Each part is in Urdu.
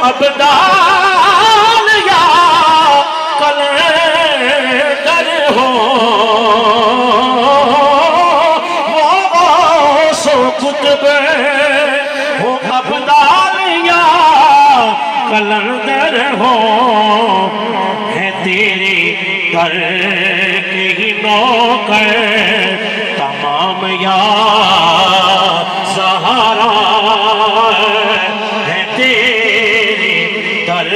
ابدال یا کلندر ہو، وہ غوث و قطب ہو ابدال یا کلندر ہو، ہے تیرے در کے ہی نوکر تمام یا زہرا، ہے تیرے در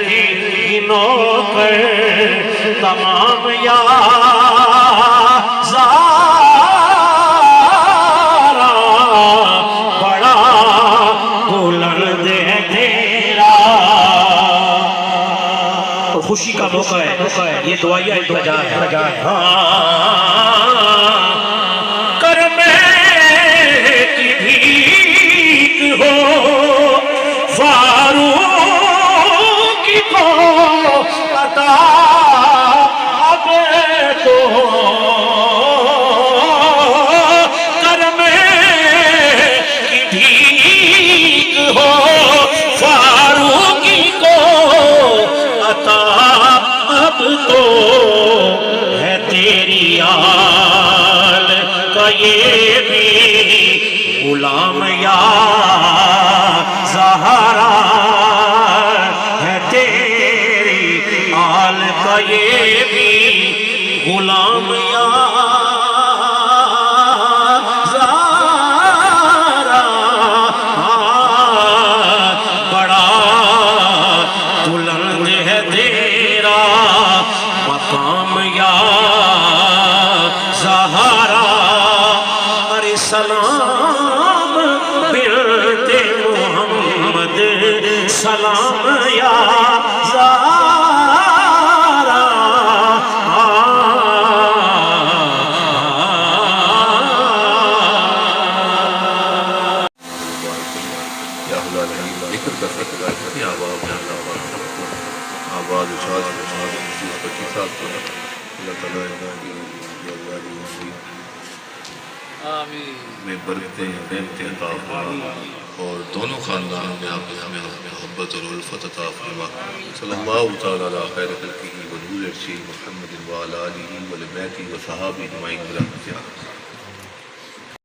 کی نوکر تمام یا زہرا، بڑا بلند ہے تیرا۔ اور خوشی کا موقع ہے، یہ دعائیہ التجا ہے۔ کرم کی بھیک ہو فاروق کو عطا اب تو، کرم کی بھیک ہو فاروق کو عطا اب تو، ہے تیری آل کا یہ بھی غلام یا زہرا، ہے تیری آل کا یہ بھی غلام یا زہرا، بڑا بلند ہے تیرا مقام یا زہرا۔ ارے سلام بنت محمد، سلام یا زہرا، آباد اشاد 25 سال پر اللہ تعالیٰ میں برکتیں نعمتیں عطا فرما، اور دونوں خاندانوں میں آپ ہمیں محبت اور الفت عطا فرما۔ صلی اللہ تعالیٰ علی خیر خلقہ ونور عرشہ محمد وعلی آلہ وبیتہ وصحابہ اجمعین برحمتہ۔